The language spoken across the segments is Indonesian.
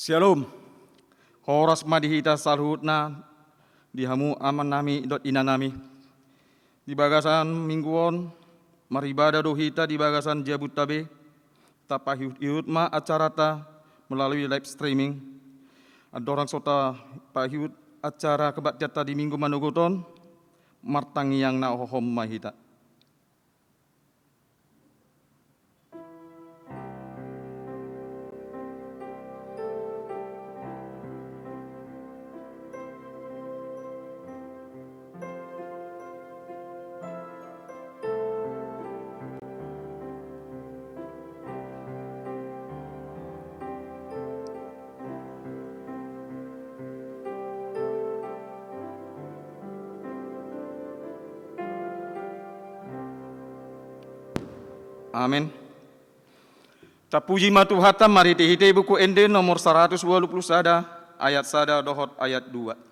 Shalom. Horas madihita salhutna dihamu aman nami dot ina nami. Di bagasan mingguon maribada dohita di bagasan Jabutabe tapa hiut ma acarata melalui live streaming. Adorang sota pahiut acara kebaktiata di minggu manuguton martangi yang na hohom mahita. Amin. Tapuji matuhata mari tihite buku ende nomor 120 sada ayat sada dohot ayat 2.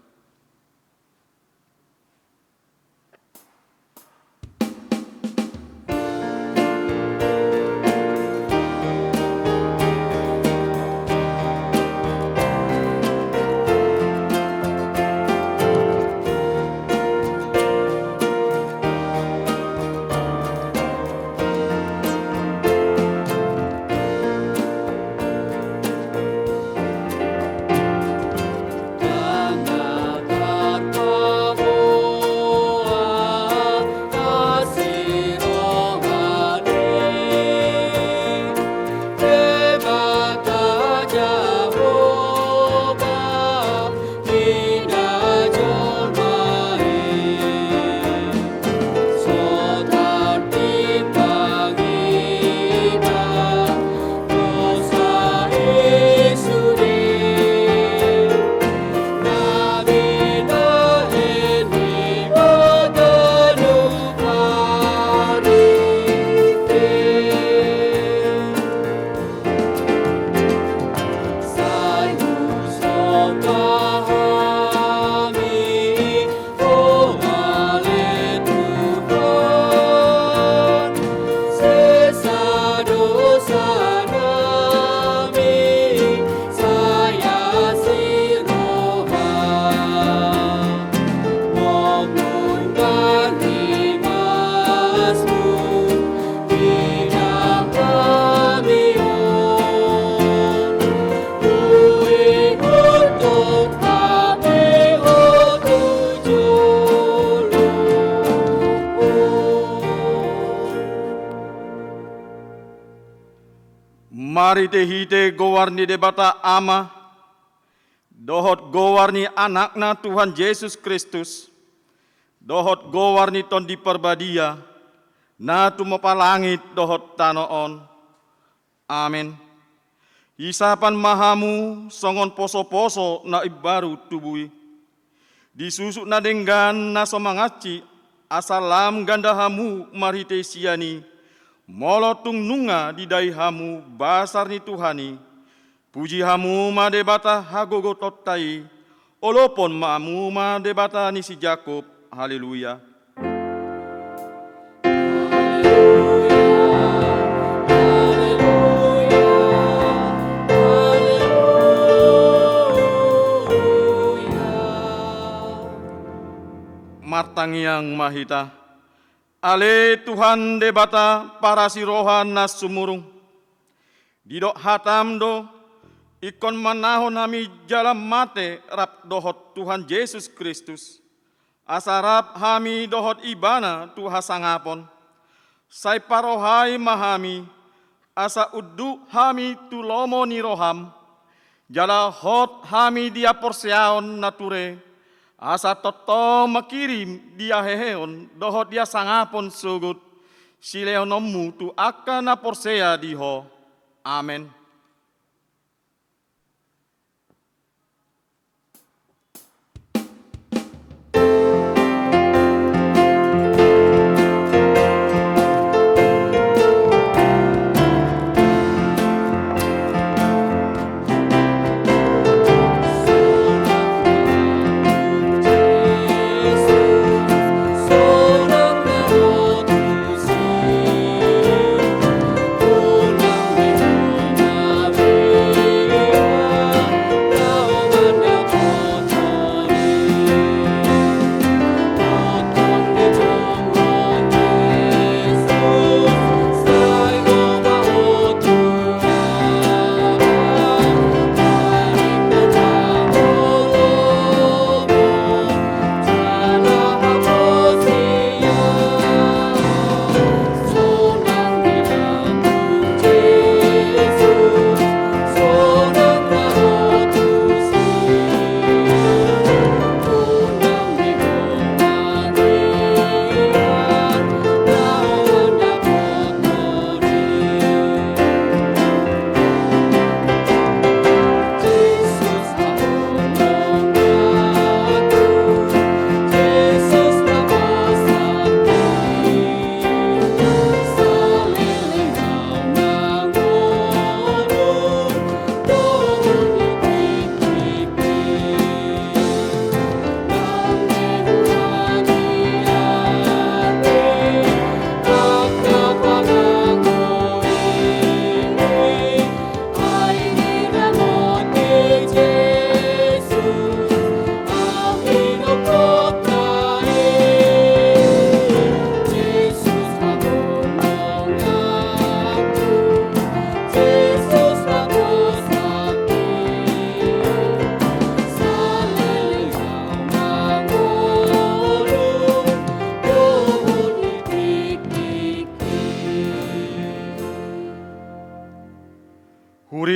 Mari tehite gowarni debata ama, dohot gowarni anakna Tuhan Yesus Kristus, dohot gowarni ton di perbadia, na tumopa langit dohot tanoon. Amin. Isapan mahamu songon poso-poso na ibaru tubui. Disusuk na denggan na somangaci, asalam gandahamu marite siani. Molotung nunga di daihamu basar ni Tuhani, puji hamu ma debata hagogo totai, olopon maamu ma debata ni si Jakob, haleluya. Martangiang mahita. Ale Tuhan debata para sirohan nas sumurung. Didok hatam do ikon manahon nami jalan mate rap dohot Tuhan Yesus Kristus. Asarap hami dohot ibana Tuha sangapon. Sai parohai mahami asa uddu hami tulomo ni roham. Jala hot hami dia porseaon nature. Asa toto makirim dia heheon dohot dia sangapon sugut sileonomu tu akan na porsea diho. Amen.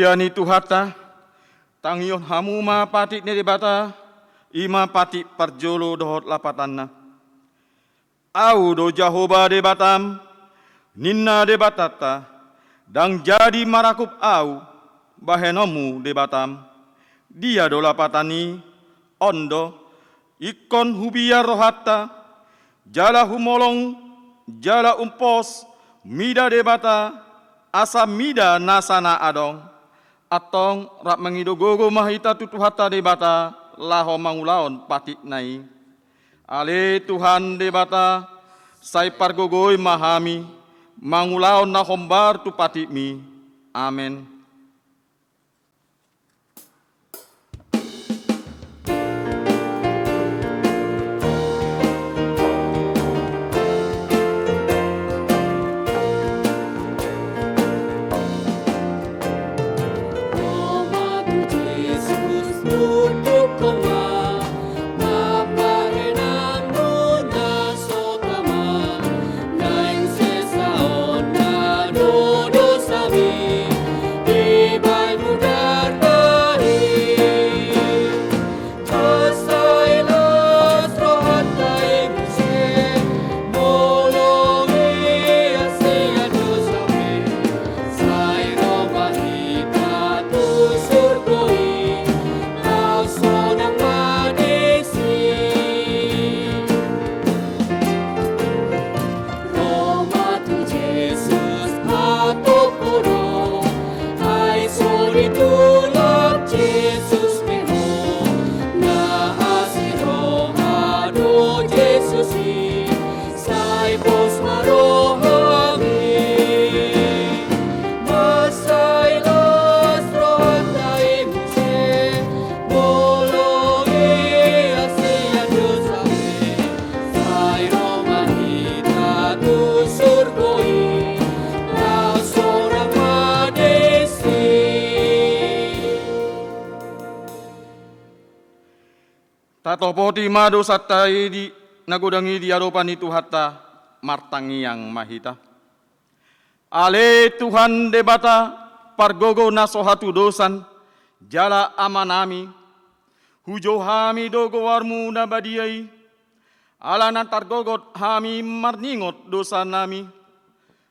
Goyani tuhata, tangion hamu ma patik ne debata, ima patik parjolo dohot lapatanna. Au do Jahoba debatam, ninna debatata, dang jadi marakup au, bahenomu debatam. Dia do lapatani, ondo, ikon hubia rohata, jala humolong, jala umpos, mida debata, asa mida nasana adong, atong rak mengidogogo mahita tutuhata debata, laho mangulaon patik nai. Ale Tuhan debata, sai pargogoi mahami, mangulaon na hombar tu patikmi. Amin. Tatopoti mado satai di nagodangi di aropani tuhata martangi yang mahita. Ale Tuhan debata pargogo nasohatu dosan jala amanami hujo hami dogo warmu nabadiai alana targogot hami marningot dosa nami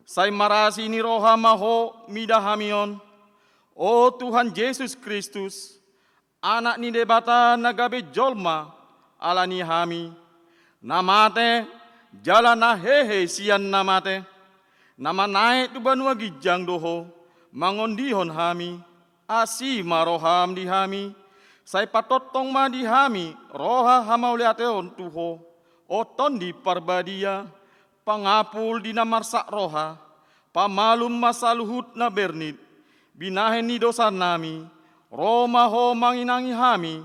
sai marasi ni roha maho midahamion. O Tuhan Yesus Kristus, anak ni debata nagabe jolma alani hami, namate jala na hehe sian namate, nama naik tu banua gijang doho, mangondihon hami, asi maroham di hami, sai patotong ma di hami, roha hamauliateon tuho, oton di parbadia, pangapul di namarsak roha, pamalum masaluhut na bernit, binahen ni dosa nami, Roma ho manginangi hami,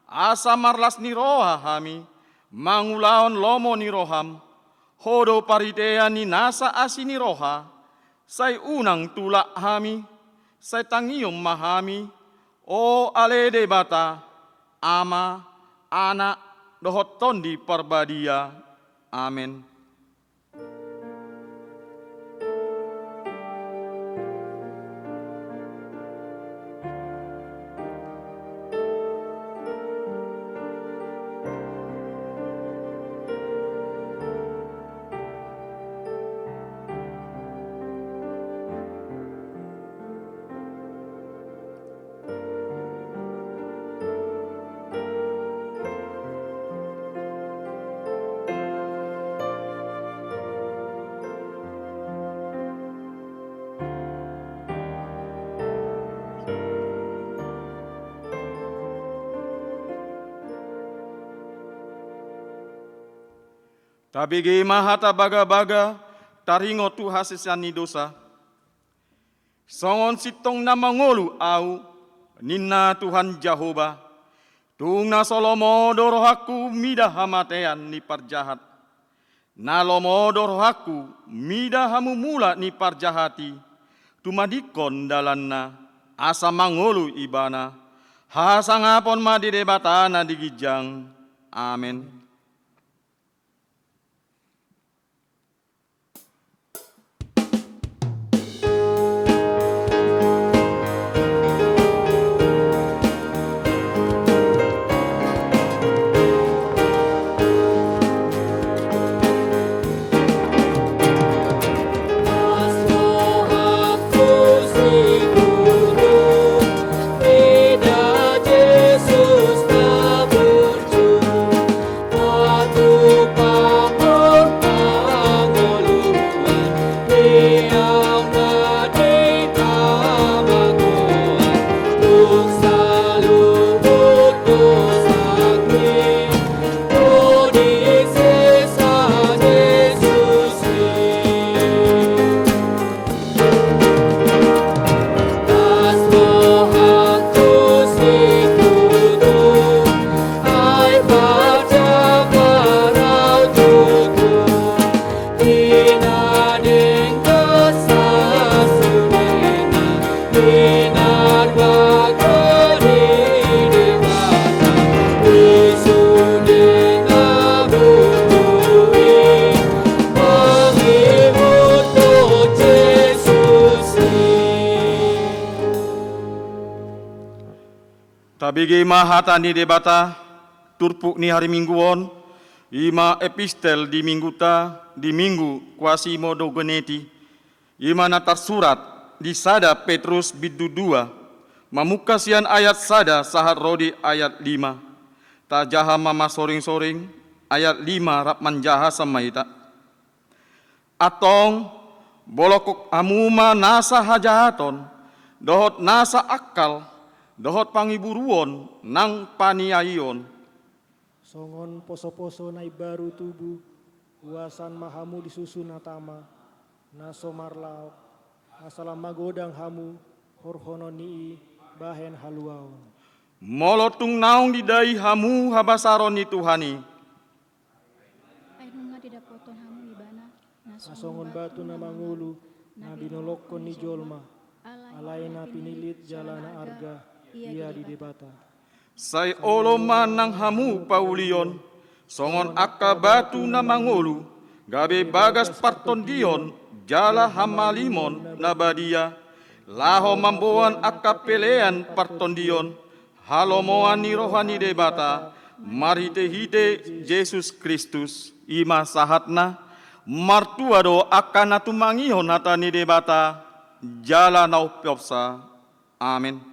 asa marlas ni roha hami, mangulaon lomo ni roham, hodo paritea ni nasa asi ni roha, sai unang tulak hami, sai tangium mahami, o ale debata, ama, anak, dohot tondi parbadia, amin. Tabigi mahata baga-baga, taringo tu hasisani dosa. Songon sitong na mangolu au, ninna Tuhan Jahoba. Tung na solomo dorohaku mida hamatean ni parjahat. Na lomo dorohaku mida hamu mula ni parjahati. Tumadikon dalanna, asa mangolu ibana. Hasangapon madidebatana digijang. Amin. Tabigi mahata ni debata turpuk ni hari mingguon ima epistel di minggu kuasi modo geneti ima natar surat di sada Petrus bidu 2 mamukasian ayat sada sahat rodi ayat 5 ta jaha mama soring-soring ayat 5 rap manjaha samaita atong bolokok amuma nasa hajahaton dohot nasa akal dohot pangiburuon nang paniayon songon poso-poso nai baru tubuh uasan mahamu disusun atama naso marlau masalah magodang hamu horhononi bahen haluaon molotung naung didai hamu habasaron ni Tuhani Ainunga tidak poton hamu ibana nasongon batu na mangulu na binolokkon ni jolma alaina pinilit jalana arga ia di debata Sai olo manang hamu paulion, songon akka batu na mangulu, gabe bagas parton dion, jala hamalimon na badia, laho mamboan akka pelean parton dion, halomoan ni rohani debata, marite hite Yesus Kristus, ima sahatna, martuado akka natumangihon hata ni debata, jala naupiopsa. Amin.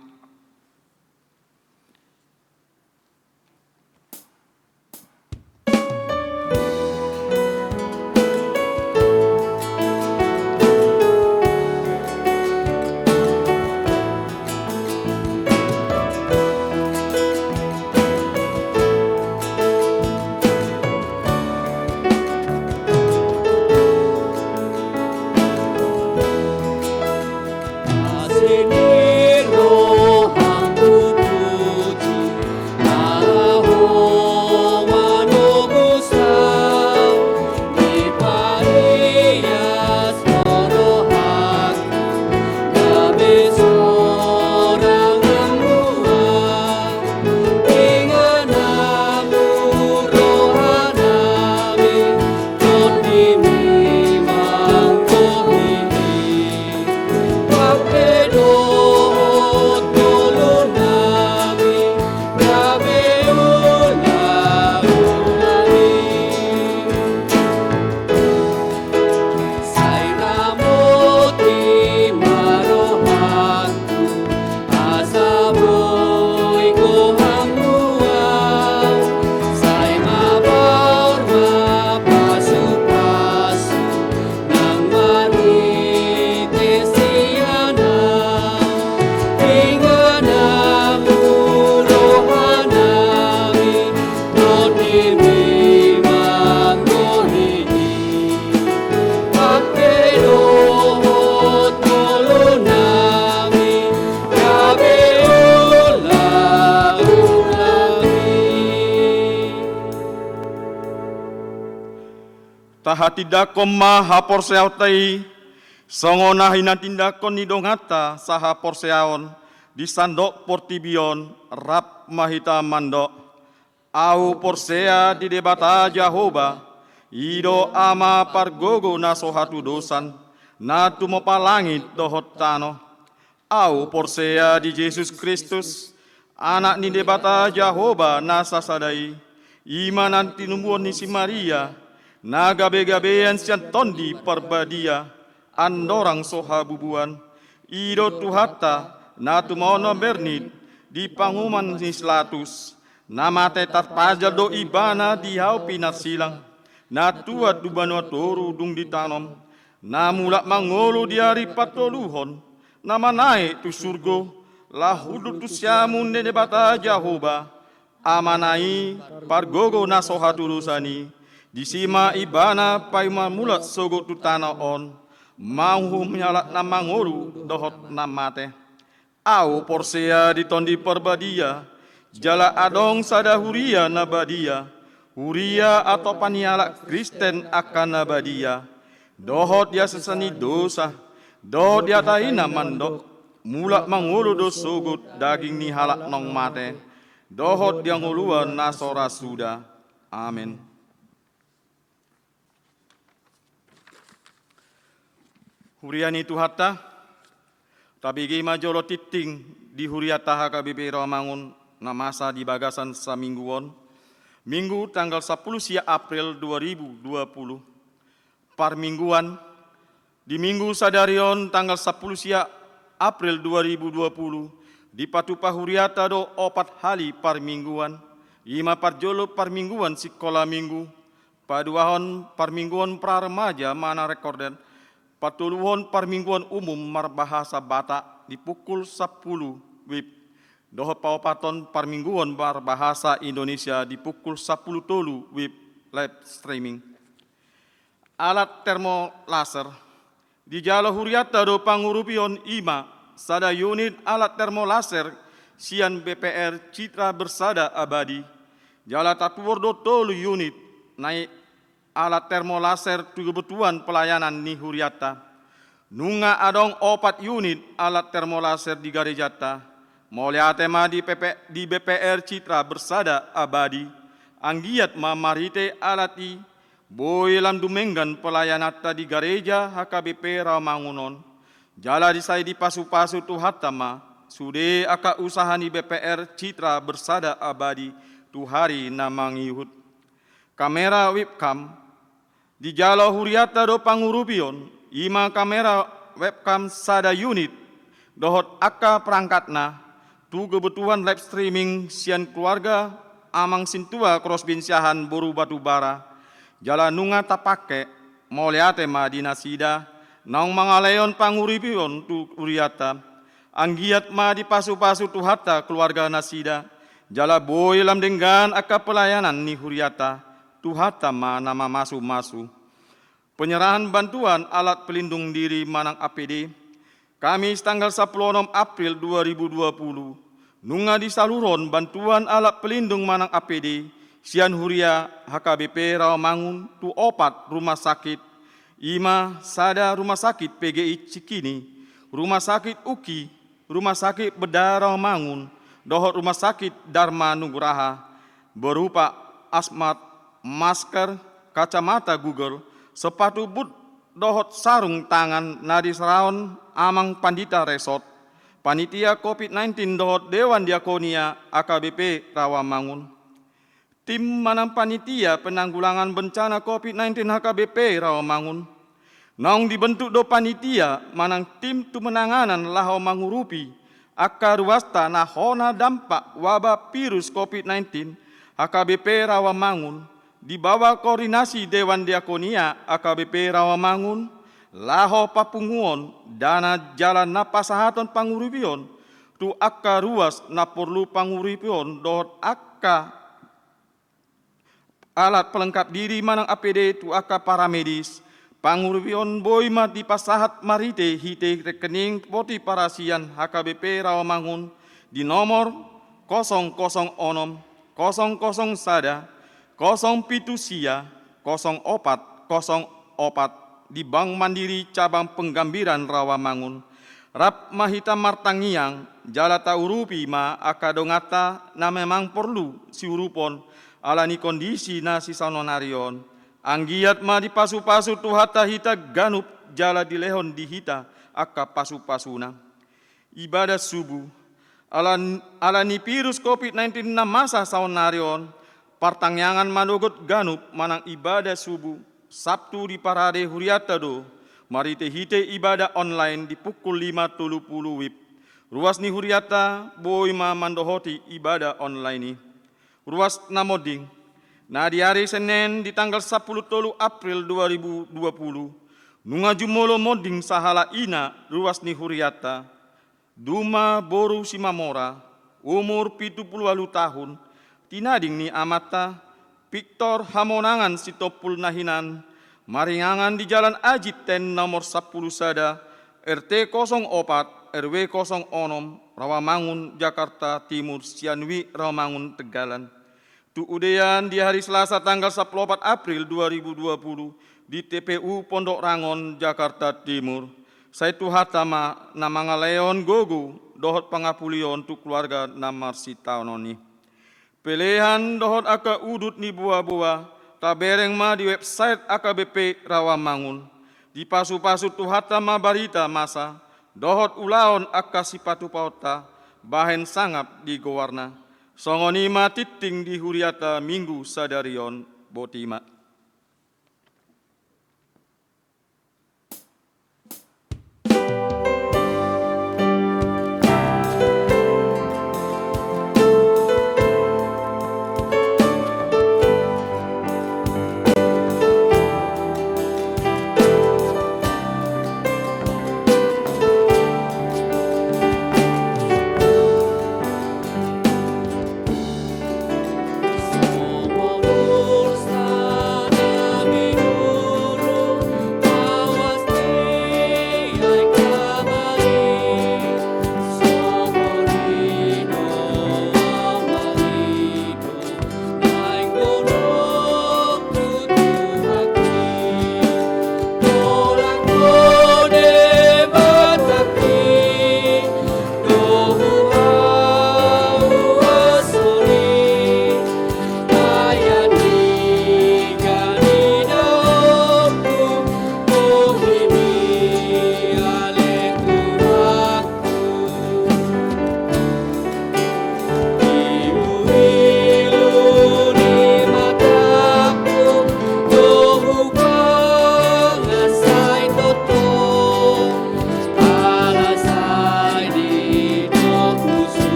Tahatidakon maha porseautai, songonahin tindakon ni dongata saha porseaon, di sandok portibion, rap mahita mandok, au porsea di debata Jahoba, ido ama pargogo na sohatu dosan, na tumopa langit dohot tano, au porsea di Yesus Kristus, anak ni debata Jahoba na sasadai, ima nanti numbuon ni si Maria, na gabe-gabean sian tondi perbadia, andorang soha bubuan, ido tuhata, na tumono bernit, di panguman ni slatus, na mate tatpajal do ibana di hau pinat silang, na tuat dubanua toru dung ditanom, na mulak mangolu di hari patoluhon, na manai tu surgo, lahudu tu siamun de debata Jahoba, amanai pargogo na soha turusani, disima ibana paima mulat sogo tu tanah on, mauhu menyalat na mangolu dohot na mate, au porsea di tondi perbadia, jala adong sada huria na badia, huria atau panialak Kristen akan na badia, dohot dia sesani dosa, dohot dia tahina mandok, mulak mangulu dosogut daging ni halak nong mate, dohot dia nguluan nasora suda. Amin. Huriani tuhata, tabigi majolo titing di huriataha kabibiro mangun na masa di bagasan samingguon, Minggu tanggal 10 sia April 2020. Parmingguan, di Minggu sadarion tanggal 10 sia April 2020, di Patupa Huriata do 4 hari parmingguan, 5 parjolo parmingguan sekolah minggu, paduahon parmingguan praremaja mana rekorden, patuluhon parmingguan umum marbahasa Batak di pukul 10 WIB. Dohot paopaton parmingguan berbahasa Indonesia di pukul 10 tolu WIB live streaming. Alat termolaser di Jalo Huriata do Pangurupion IMA sada unit alat termolaser sian BPR Citra Bersada Abadi. Jala Tatuor do tolu unit naik alat termolaser tu kebutuhan pelayanan ni Huriata. Nunga adong 4 unit alat termolaser di Garejata. Mulia tema di BPR Citra Bersada Abadi, anggiat mamarite alati, boy lam dumenggan pelayanata di gereja HKBP Rawamangunon. Jala disai di pasu-pasu tu hatama, sude aka usaha ni BPR Citra Bersada Abadi, tu hari namangihut. Kamera webcam, di Jalo Huriata do Pangurupion, 5 kamera webcam sada unit, dohot aka perangkatna, tu kebutuhan live streaming sian keluarga amang sintua crossbinsiahan boru batu bara jala nunga tapake moliate ma dinasida naung mangaleon panguripion tu uriata anggiat ma di pasu-pasu tu hatta keluarga nasida jala boy lam denggan aka pelayanan ni huriata tu hatta ma nama masu-masu penyerahan bantuan alat pelindung diri manang APD Kamis tanggal 16 April 2020, nunga di saluron bantuan alat pelindung manang APD, sian huria HKBP Rawamangun, tu 4 rumah sakit, 5 sada rumah sakit PGI Cikini, rumah sakit UKI, rumah sakit Beda Rawamangun, dohot rumah sakit Dharma Nugraha, berupa asmat, masker, kacamata Google, sepatu boot, dohot sarung tangan nadi seraon amang pandita resort, panitia COVID-19 dohot Dewan Diakonia AKBP Rawamangun. Tim manang panitia penanggulangan bencana COVID-19 HKBP Rawamangun. Naung dibentuk do panitia manang tim tu menanganan lahau mangurupi aka ruasta nahona dampak wabah virus COVID-19 HKBP Rawamangun. Di bawah koordinasi Dewan Diakonia AKBP Rawamangun, laho papunguon dana jalan napasahaton panguripion, tu akka ruas naporlu panguripion dohot akka alat pelengkap diri manang APD tu akka paramedis, panguripion boima di pasahat marite hite rekening poti parasian HKBP Rawamangun di nomor 006 00 sada 07 sia 0404 di Bank Mandiri Cabang Penggambiran Rawamangun. Rap mahita martangiang jala taurupi ma akadongata na memang perlu siurupon alani kondisi na si sanonarion. Anggiat ma di pasu-pasu tu hata hita ganup jala dilehon di hita aka pasu-pasuna. Ibadah subuh alani virus COVID-19 na masa sanonarion. Partangyangan manugot ganup manang ibadah subuh Sabtu di Parade Huriata do marite hite ibadah online di pukul 5.30 WIB. Ruas ni Huriata boima mandohoti ibadah online ni. Ruas namoding. Na di hari Senin di tanggal 10 April 2020 nunga jumolo moding sahala ina ruas ni Huriata. Duma boru simamora umur 70 tahun. Tinading ni amata, Victor Hamonangan Sitopul Nahinan, maringangan di Jalan Ajit Ten nomor 10 sada, RT 04, RW 06, Rawamangun, Jakarta Timur, Sianwi, Rawamangun, Tegalan. Tu udean di hari Selasa tanggal 14 April 2020 di TPU Pondok Rangon, Jakarta Timur. Saitu hatama nama ngaleon gogo, dohot pangapulion tu keluarga namar si taononi. Pilihan dohot aka udut ni buah-buah, tabereng ma di website AKBP Rawamangun. Di pasu-pasu tu hatama barita masa, dohot ulaon aka sipatu pauta, bahen sangap di gowarna. Songonima titing di huriata minggu sadarion botima.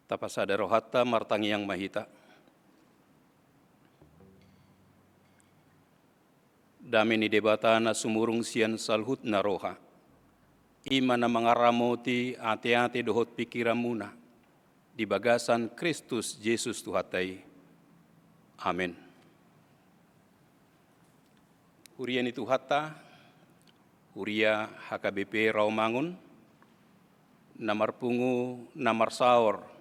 Tapasada rohata martangi yang mahita. Damini debata na sumurung sian salhut na roha. Ima na mangaramoti ate-ate dohot pikiramuna. Di bagasan Kristus Yesus Tuhatai. Amin. Huria ni Tuhata, Huria HKBP Rawamangun, namar pungu, namar saor,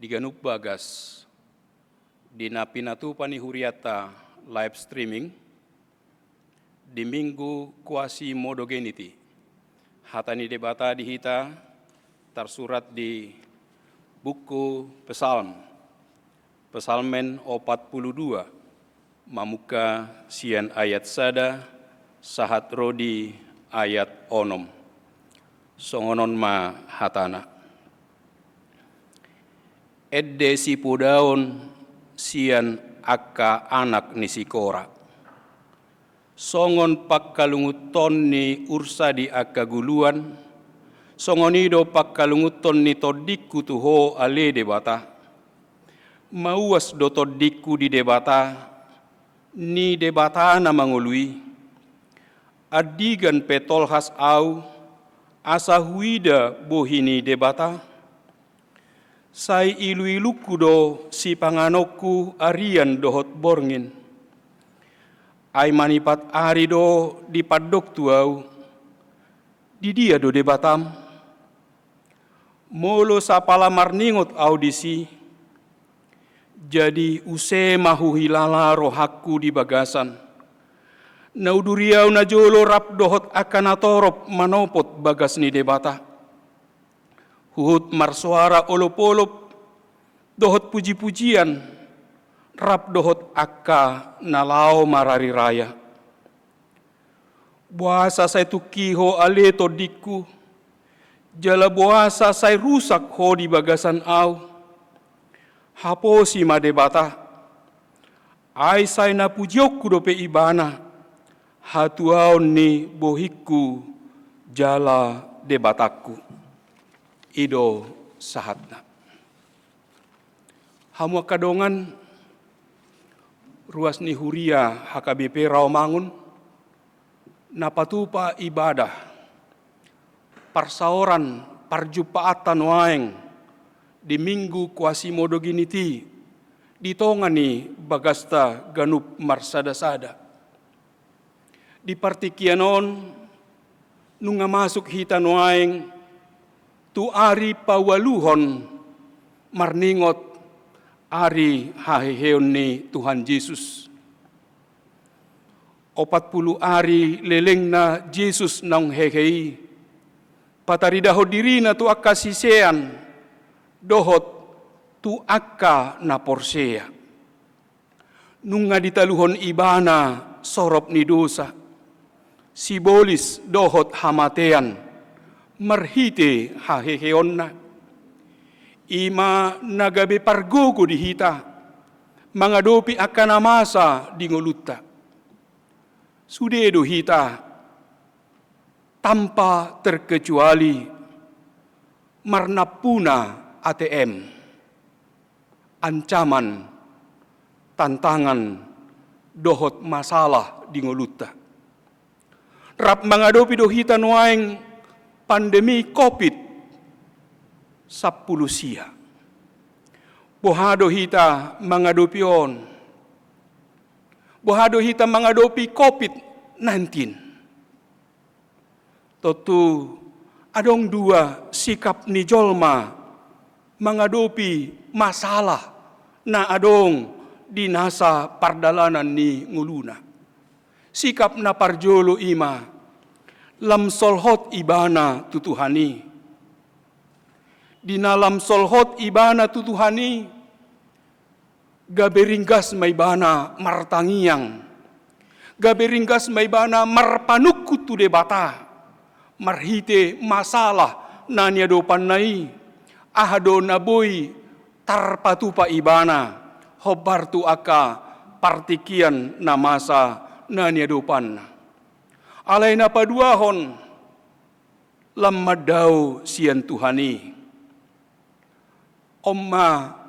diganup bagas, di napinatu pani huriata live streaming, di minggu kuasi modogeniti, hatani debata dihita, tersurat di buku Pesalm, Pesalmen 42, mamuka sian ayat sada, sahat rodi ayat onom, songonon ma hatana. Edde si pudaon sian akka anak ni sikora. Songon pakkalunguton ni ursa di akka guluan, songonido pakkalunguton ni todikku tuho ale debata. Mauas do todikku di debata, ni debata na mangului. Adigan petolhas au, asa huida bohini debata. Sai ilu-iluku do si panganokku arian dohot borngin. Ai manipat ari do di padok tuau, di dia do debatam. Molo sapala marningot audisi, jadi use mahu hilala rohakku di bagasan. Nauduriau na jolo rap dohot akan atorop manopot bagas ni debata. Huhut marsuara olop-olop, dohot puji-pujian, rap dohot akka nalao marari raya. Buasa say tukiho ale todikku, jala buasa say rusak ho di bagasan au. Hapo si madebata, ay say napujiokku dope ibana, hatuaon ni bohikku jala debatakku. Ido sahatna. Hamu kadongan ruas ni huria HKBP Rawamangun napatupa ibadah parsaoran parjupaatan waeng di minggu kuasi modoginiti ditongani bagasta ganup marsada-sada. Di partikianon nunga masuk hitan waeng tu ari pawaluhon marningot ari haheheon ni Tuhan Yesus. 40 ari leleng na Yesus nang hehei. Pataridaho diri na tu akka sisean, dohot tu akka na porsea. Nung nga ditaluhon ibana sorop ni dosa, sibolis dohot hamatean, marhite haheheon na. Ima nagabe pargogo dihita, mga dopi akka namasa di nguluta. Sudedo hita, tanpa terkecuali, marnapuna ATM, ancaman, tantangan, dohot masalah di nguluta. Rap mengadopi dohita nuaing pandemi COVID 10 sia. Bohado hita mengadopi on. Bohado hita mengadopi COVID-19. Tentu adong dua sikap ni jolma mengadopi masalah na adong di nasa pardalanan ni nguluna. Sikap na parjolo ima lam solhot ibana tutuhani. Di nalam solhot ibana tutuhani gaberinggas may bana martangiang, gaberinggas may bana marpanukut tu debata, marhite masalah nanya do panai, ahado naboy tarpatupa ibana, hobar tu aka partikian namasa nanya do panna. Alay na paduahon, lamadaw siyan Tuhani. Omma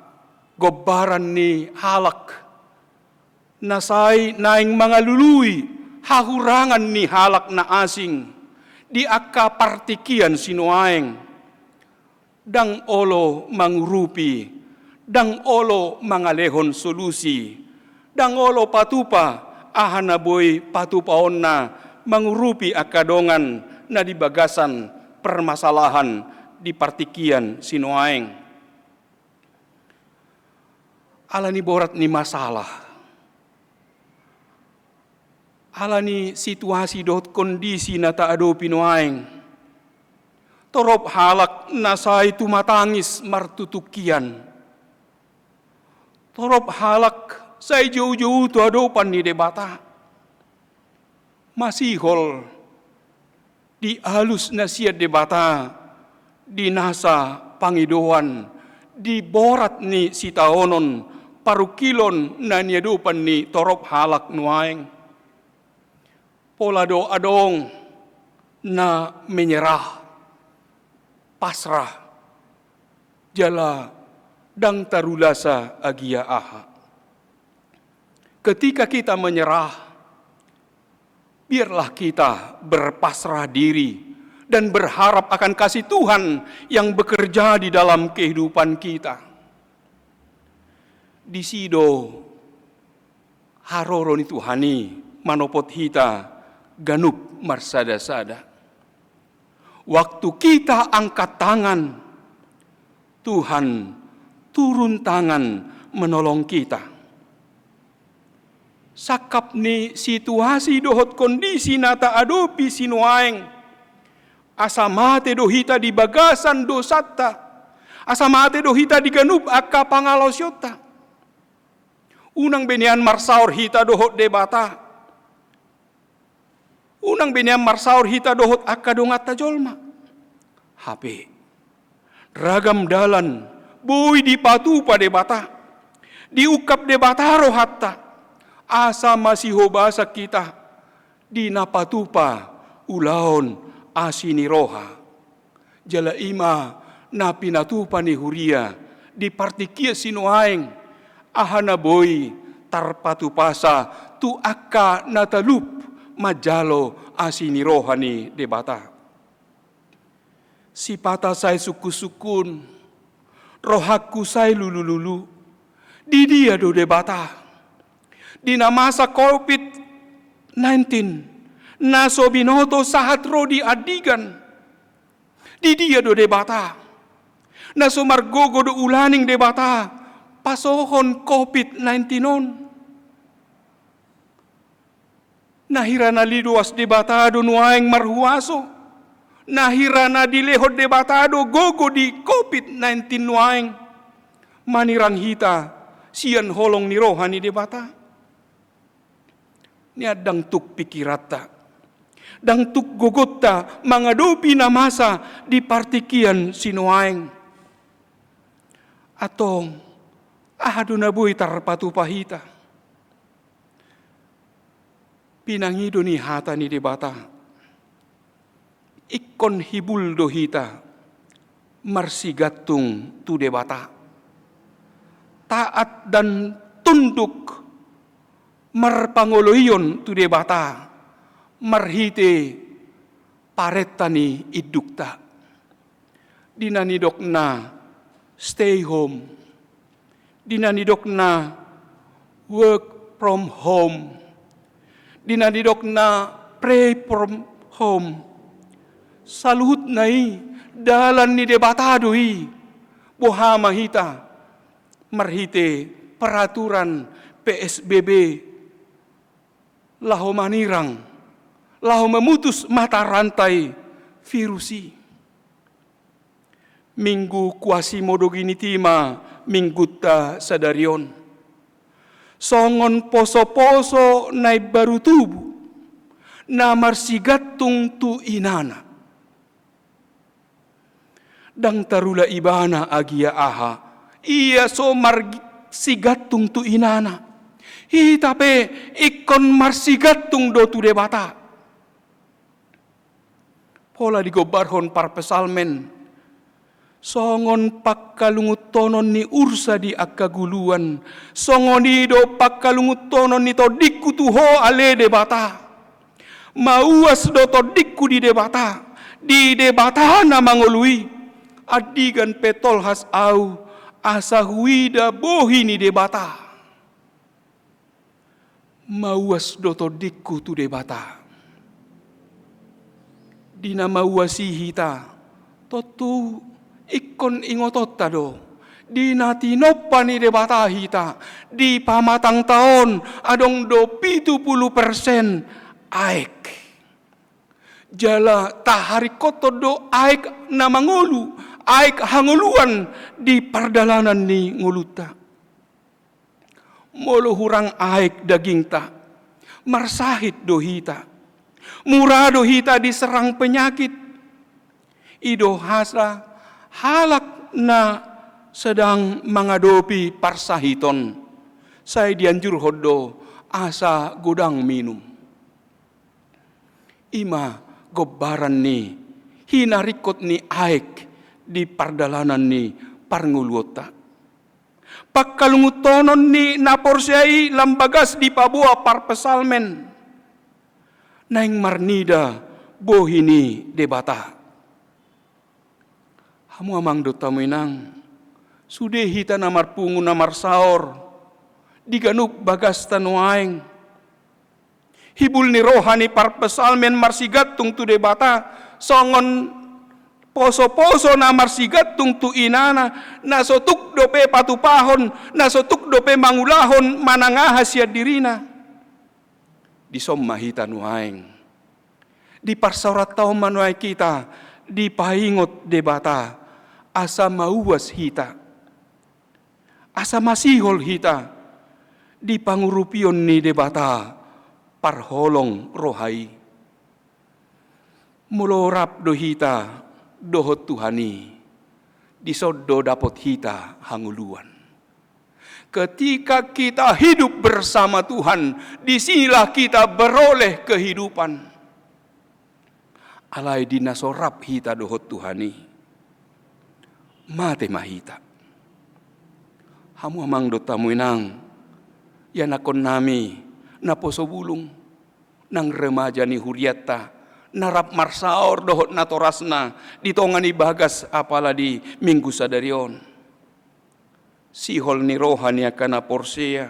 gobaran ni halak, nasay naing mga luluy, hahurangan ni halak na asing, di akka partikian sinuaeng, dang olo mangurupi, dang olo mangalehon solusi, dang olo patupa, ahanaboy patupaon na mangurupi akadongan na dibagasan permasalahan di partikian sinuaeng. Ala ni borat ni masalah. Ala ni situasi dot kondisi na taado pinuaeng. Torop halak nasay tumatangis martutukian. Torop halak say jauh-jauh tu adopan ni debata. Masihol di halus na siya debata di nasa pangidoan di borat ni sitaonon parukilon na niyadupan ni torop halak nuaeng. Polado adong na menyerah, pasrah, jala dang tarulasa agia aha. Ketika kita menyerah, biarlah kita berpasrah diri dan berharap akan kasih Tuhan yang bekerja di dalam kehidupan kita. Di sido haroro ni Tuhani manopot hita ganup marsada-sada. Waktu kita angkat tangan, Tuhan turun tangan menolong kita. Sakap ni situasi dohot kondisi nata adopi sinuaeng. Asamate dohita di bagasan dosata. Asamate dohita di ganup akka pangalosyota. Unang benian marsaur hita dohot debata. Unang benian marsaur hita dohot akka dongat tajolma. HP. Ragam dalan. Boy di patupa debata. Diukap debata rohatta. Asa masih hobasa kita. Di napatupa ulaon asini roha. Jala ima na pinatupa ni huria. Di partikia sinuaeng. Ahana boy tarpatupasa tu akka natalup majalo asini rohani debata. Sipata say suku-sukun, rohaku say lulu-lulu, di dia do debata. Di namasa COVID-19, naso binoto sahat rodi adigan, Di dia do debata. Na sumargogo do ulaning debata. Pasohon COVID-19 on. Nahirana liduas debatado nuaeng marhuaso. Nahirana dilehod debatado gogo di COVID-19 nuaeng. Manirang hita sian holong ni rohani debata. Niya dangtuk pikirata. Dangtuk gogota mangadopi na masa di partikian sinuaeng. Atong ahado na buhay tarpatu pahita. Pinangido ni hata ni debata. Ikon hibul do hita. Marsigatung tu debata. Taat dan tunduk. Marpangoloyon tu debata. Marhite paretani idukta. Dinanidok na stay home. Dinanidok na work from home. Dinanidok na pray from home. Saluhut nai dalan ni debatadoi. Bohama hita. Marhite peraturan PSBB. Laho manirang. Laho memutus mata rantai virusi. Minggu kuasi modogini tima. Mingguta sadarion. Songon poso-poso nai baru tubuh. Na marsigatung tu inana. Dang tarula ibana agia aha. Iya so marsigatung tu inana. Hitape ikon marsigatung do tu debata. Pola digobarhon par pesalmen. Songon pakkalungutonon ni ursa di akaguluan. Songon ido pakkalungutonon ni todikku tuho ale debata. Mauas do todikku di debata. Di debata na mangolui. Adigan petol has au. Asa huida bohi ni debata. Mauas do todikku tu debata. Dina mauasi hita. Totu ikon ingotot tado. Di natinopa ni debata hita. Di pamatang taon adong 70% aek. Jala tahari koto do aek na mangolu. Aek hangoluan di pardalanan ni nguluta. Molo hurang aek daging ta. Marsahit do hita. Murah do hita diserang penyakit. Ido hasa halak na sedang mengadopi parsahiton. Saya dianjur hodo asa godang minum. Ima gobaran ni hinarikot ni aek di pardalanan ni parnguluota. Pakkalungutonon ni naporsiai lambagas di pabua parpesalmen. Naing marnida bohini debata. Hamu amang do tamuinang. Sude hita namar pungu namar saor. Diganuk bagas tanuaeng. Hibul ni rohani parpesalmen marsigatung tu debata. Songon poso-poso namar sigatung tu inana. Nasotuk dope patupahon. Nasotuk dope mangulahon manangahas ya dirina. Di somma hita nuaeng. Di parsarat tau manuai kita. Di pahingot debata. Asa mauwas hita. Asa masihol hita. Di pangurupion ni debata. Parholong rohai. Mulorap do hita. Dohot Tuhani. Disodo dapot hita hanguluan. Ketika kita hidup bersama Tuhan, disinilah kita beroleh kehidupan. Alai dinasorap hita dohot Tuhani. Mate mahita. Hamu amang do tamuinang. Yanakon nami naposo bulung. Nang remaja ni huriata. Narap marsaor dohot natorasna. Ditongani bagas apala di minggu sadarion. Sihol ni rohani akana porsia.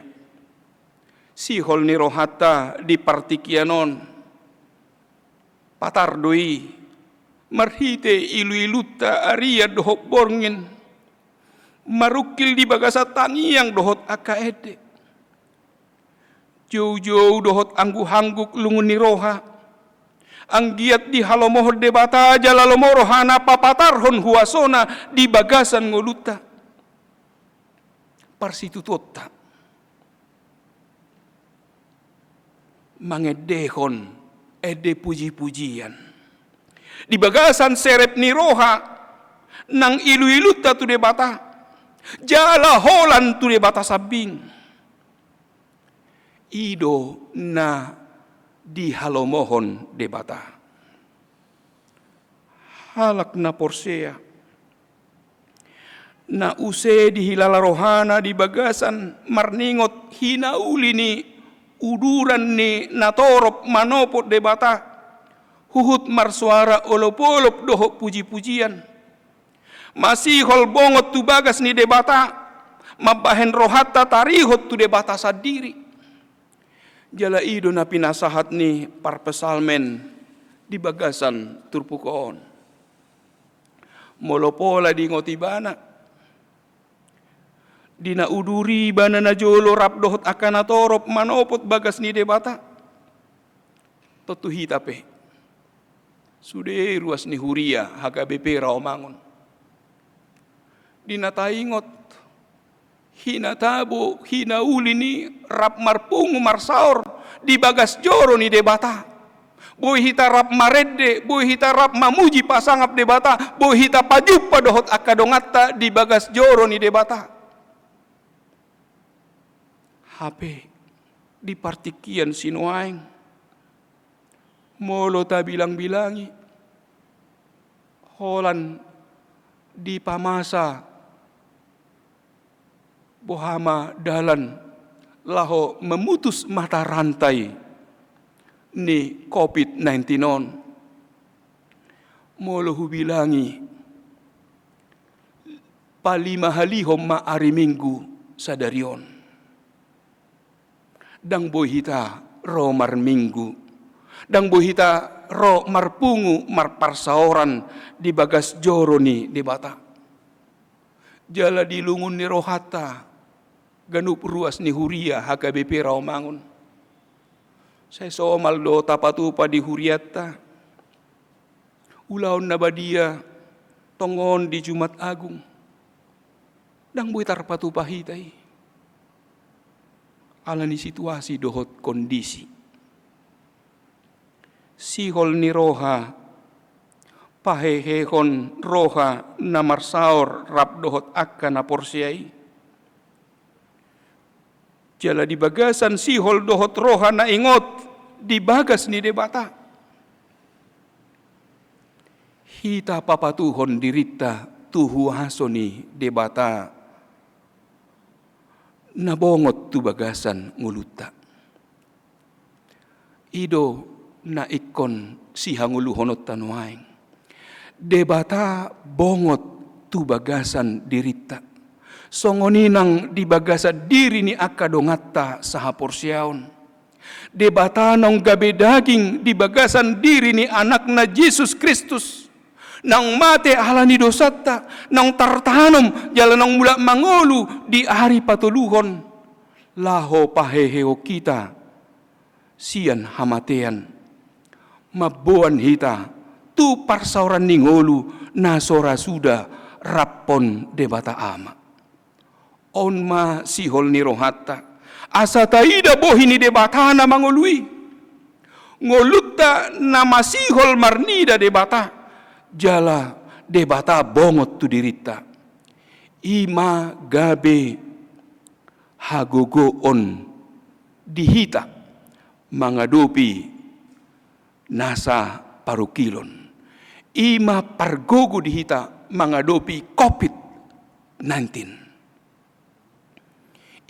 Sihol ni rohata di partikianon. Patardoi marhite ilu-iluta aria dohok borngin, marukil di bagasa tangiang dohot akaede. Jauh-jauh dohot anggu-hangguk lungun ni roha, anggiat di halomohor debata jalalomoro hana papatarhon huasona di bagasan ngoluta. Parsitutota mangedehon ede puji-pujian di bagasan serep ni roha nang ilu-iluta tu debata jala holan tu debata sabing ido na di halomohon debata halak na porsea na use di hilala rohana di bagasan marningot hinauli ni uduran ni natorop manopot debata huhut marsuara olop-olop dohok puji-pujian masihol bongot tu bagas ni debata mabahen rohata tarihot tu debata sadiri jala ido na pinasahat ni parpesalmen di bagasan turpukoon molopola di ngotibana dina uduri bana na jolo rap dohot akana torop manopot bagas ni debata totuhi tape sude ruas ni huria HKBP Rawamangun dina taingot hina tabo hina uli ni rap marpungu marsaor di bagas joro ni debata boy hita rap maredde boy hita rap mamuji pasangap debata boy hita pajupa dohot akadongatta di bagas joro ni debata HP di partikian sinuaing molo ta bilang-bilangi holan di pamasa bohama dalan laho memutus mata rantai ni COVID-19 on molo hubilangi palima halihom ma ari minggu sadarion dang boy hita ro mar minggu dang boy hita ro marpungu marparsaoran di bagas joro ni debata jala di lungun ni rohata ganup ruas ni huria HKBP Rawamangun saya somal do tapatupa di huriata ulaon na badia tongon di Jumat Agung dang boy tarpatupa hitai alani situasi dohot kondisi sihol ni roha pahehehon roha namarsaor rap dohot akkana porsiai jala di bagasan sihol dohot roha na ingot di bagas ni debata hita papatuhon dirita tuhu hasoni debata nabongot tu bagasan nguluta ido na ikon si hanguluhonot tanuaing debata bongot tu bagasan dirita songoninang di bagasa diri ni akadongatta saha porsiaon debata nong gabe daging di bagasan diri ni anak na Yesus Kristus nang mate alani dosatta nang tartanom jala nang mula mangolu di hari patuluhon laho paheheo kita sian hamatean maboan hita tu parsauran ningolu nasora suda rappon debata ama on ma sihol ni rohatta asa taida bohini debata na mangolui ngolutta na masihol marnida debata jala debata bongot tu dirita ima gabe hagogo on dihita mangadopi nasa parukilon ima pargogo dihita mangadopi COVID-19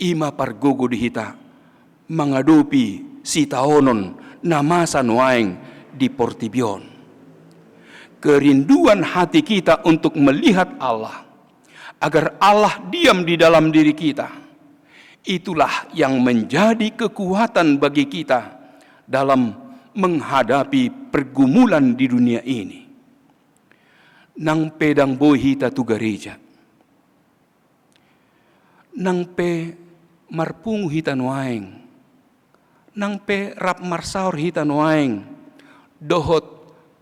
ima pargogo dihita mangadopi sitaonon namasan waeng di Portibion kerinduan hati kita untuk melihat Allah, agar Allah diam di dalam diri kita. Itulah yang menjadi kekuatan bagi kita dalam menghadapi pergumulan di dunia ini. nang pedang boy hita tu gereja. Nang pe marpungu hita nuaeng, nang pe rap marsaur hita nuaeng, dohot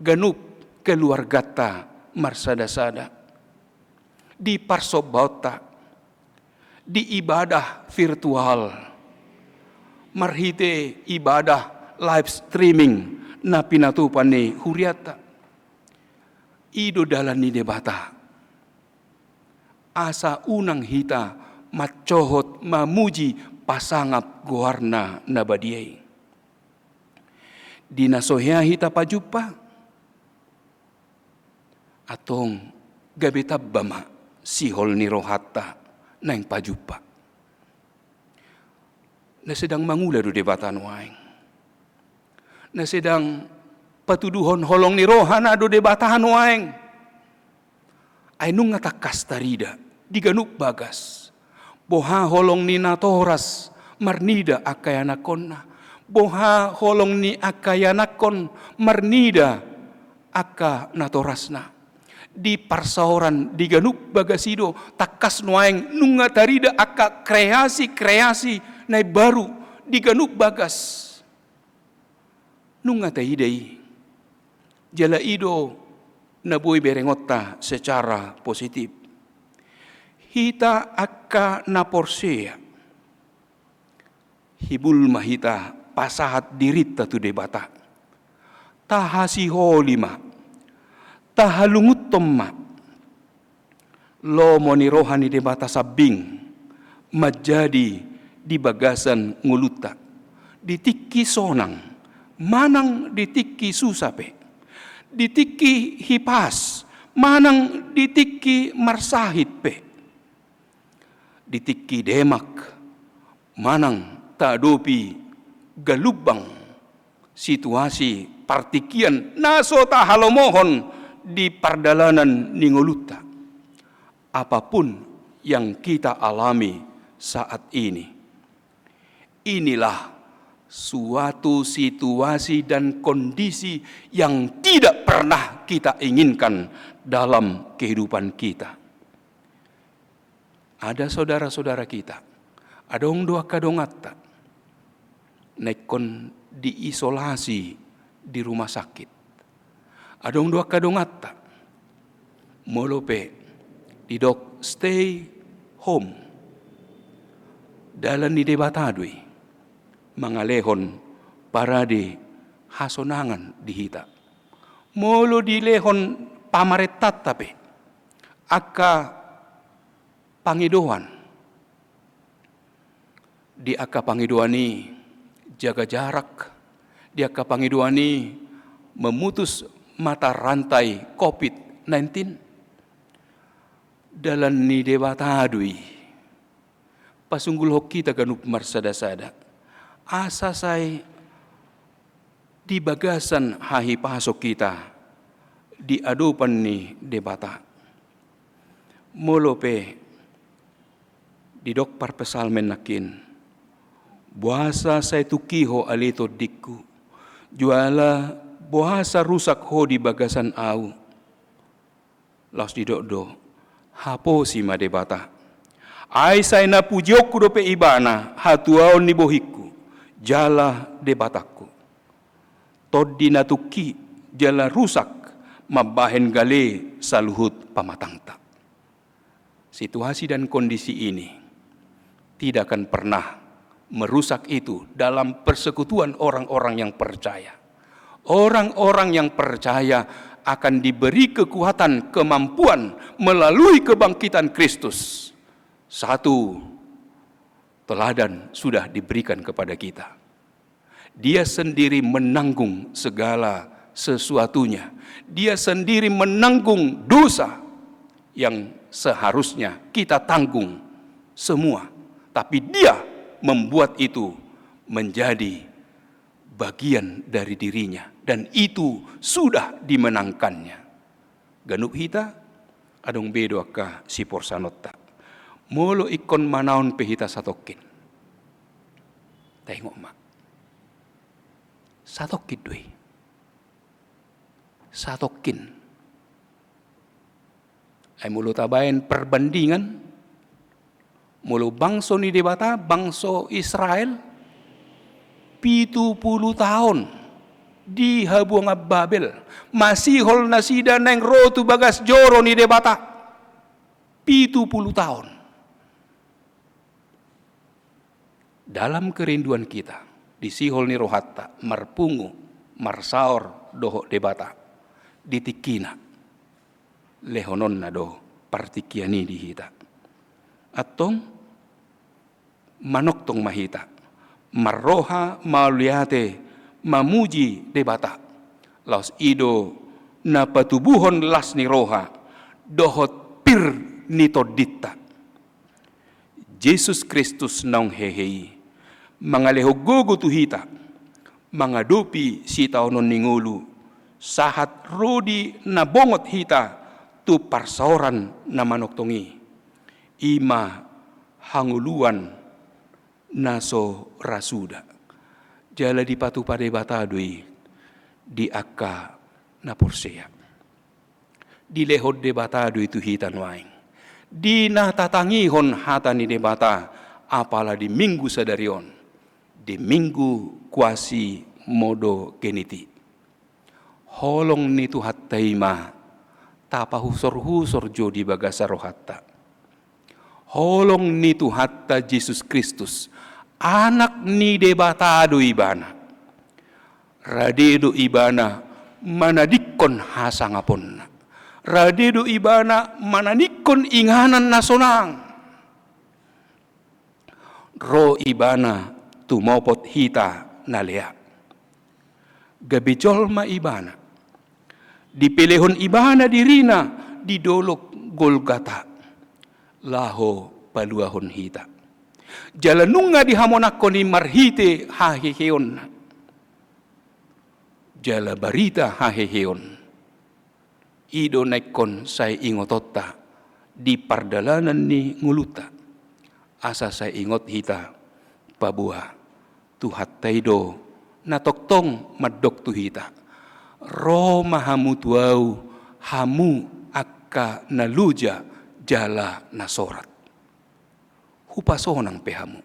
ganup keluargata marsada-sada. Di parsobauta, di ibadah virtual, marhite ibadah live streaming na pinatupan ni huriata. Ido dalan ni debata. Asa unang hita macohot mamuji pasangap goarna nabadiai. Di nasohea hita pajupa atong gabetab bama sihol ni rohata na yang pajupa. Na sedang mangula do debatan waeng. Na sedang patuduhon holong ni rohana do debatahan waeng. Ay nung ngatakas tarida diganup bagas. Boha holong ni natoras marnida akayanakon na. Boha holong ni akayanakon marnida aka natorasna. Di parsauran di ganup bagasido takas nuaeng nunga tarida aka kreasi nai baru di ganup bagas. Nunga taidai jala ido naboy berengota secara positif. Hita akka naporsea. Hibul mahita pasahat dirita tu debata. Tahasi holima. Tahalungut tomma. Lo moni rohani debata sabing. Majadi di bagasan nguluta. Ditiki sonang. Manang ditiki susape. Ditiki hipas. Manang ditiki marsahit pe. Ditiki demak, manang tadopi galubang situasi partikian naso tahalomohon di pardalanan ningoluta. Apapun yang kita alami saat ini, inilah suatu situasi dan kondisi yang tidak pernah kita inginkan dalam kehidupan kita. Ada saudara-saudara kita, ada orang dua kadongata, nekon diisolasi di rumah sakit. Ada orang dua kadongata, molope didok stay home. Dalam di debatadui, mangalehon parade hasonangan dihita. Molo dilehon pamaretat tapi, aka pangidoan. Di aka pangidoani jaga jarak. Di aka pangidoani memutus mata rantai COVID-19. Dalam ni debatadui. Pasunggul hoki kita ganup marsada-sada. Asa say di bagasan hahi pasok kita. Di adupan ni debata. Molope di dok parpesalmen nakin. Buasa saya tukiho alito dikku. Juala buasa rusak ho di bagasan au. Laos di do hapo si madebata. Ai saya na pujiokku dope ibana hatuaon ni bohikku. Jala debataku. Toddi na tuki jala rusak mabahen gale saluhut pamatangta. Situasi dan kondisi ini tidak akan pernah merusak itu dalam persekutuan orang-orang yang percaya. Orang-orang yang percaya akan diberi kekuatan, kemampuan melalui kebangkitan Kristus. Satu teladan sudah diberikan kepada kita. Dia sendiri menanggung segala sesuatunya. Dia sendiri menanggung dosa yang seharusnya kita tanggung semua. Tapi dia membuat itu menjadi bagian dari dirinya. Dan itu sudah dimenangkannya. Ganup hita, adong bedo akka si porsanotta. Molo ikon manaon pehita satokin. Tengok mak. Satokin doi. Satokin. Ay mulu tabayan perbandingan mulu bangso ni debata bangso Israel 70 tahun di habuang Babel masihol nasida neng rotu bagas joro ni debata 70 tahun. Dalam kerinduan kita disihol ni rohatta marpungu marsaor doho debata ditikina lehonon na do partikiani dihita atong manok tong mahita marroha mauliate mamuji debata laos ido na patubuhon las ni roha dohot pir nito ditta Jesus Kristus naong hehei mangalehogogo tuhita mangadupi si taonon ningulu sahat rodi na bongot hita tu parsaoran na manoktongi ima hanguluan naso rasuda jala di patu pade batadui di akka na porsea di lehod de batadui tu hitan waing di natatangihon hata ni debata apala di minggu sadarion di minggu kuasi modo geniti holong ni tu hattaima tapa husor-husor jo di bagasa rohatta. Holong ni tu hatta Jesus Kristus, anak ni debatado ibana. Radedo ibana manadikon hasangapon. Radedo ibana mananikon inganan nasonang. Ro ibana tumopot hita nalea. Gabijol ma ibana. Dipilihon ibana dirina di dolok Golgata laho paluahon hita jalanunga di hamonakko ni marhite haheheon jala barita haheheon ido naikon say ingototta di pardalanan ni nguluta asa say ingot hita pabuah tuhat taido natoktong madok tu hita Roma hamu tuau hamu akka naluja jala nasorat. Hupasonang pehamu.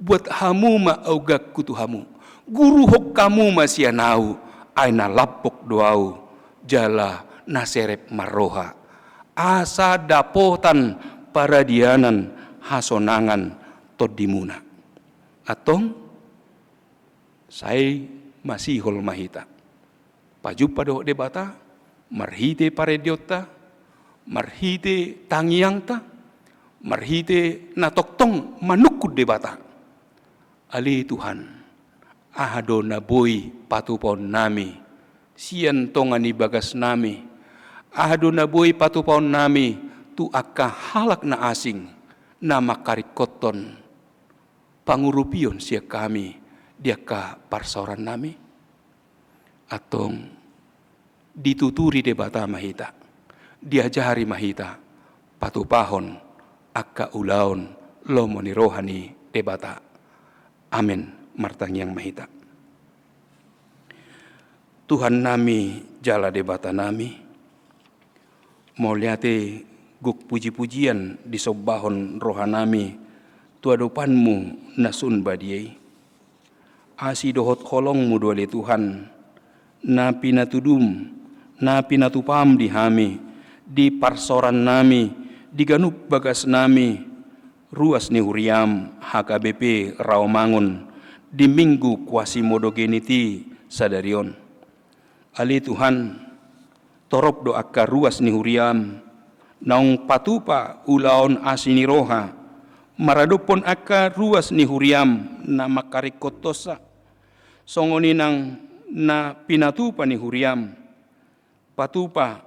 Buat hamu maaugak kutu hamu. Guru hok kamu masianau ay nalapok doau jala naserep maroha. Asa dapotan paradianan hasonangan todimuna. Atong say masihol mahita. Pajupa do debata, marhite parediota, marhite tangiangta, marhite natoktong manukud debata. Ali Tuhan, ahado na boy patupon nami, siyan tongan ibagas nami, ahado na boy patupon nami, tu akka halak na asing, na makarikoton, pangurupion siya kami, dia ka parsoran nami. Atong dituturi debata mahita, diajari mahita, patupahon, akka ulaon, lomo ni rohani debata. Amin, martangyang mahita. Tuhan nami, jala debata nami, moliate guk puji-pujian di sobahon rohanami, tuadopanmu nasun badiai. Asi dohot holongmu doale Tuhan, na pinatudum, na pinatupam di hami, di parsoran nami, di ganup bagas nami, ruas ni huriam HKBP Rawamangun, di minggu kuasi modogeniti sadarion. Ali Tuhan, torop do akka ruas ni huriam, naung patupa ulaon asini roha, maradopon akka ruas ni huriam na makarikotosa, songoni nang na pinatupa ni huriam, patupa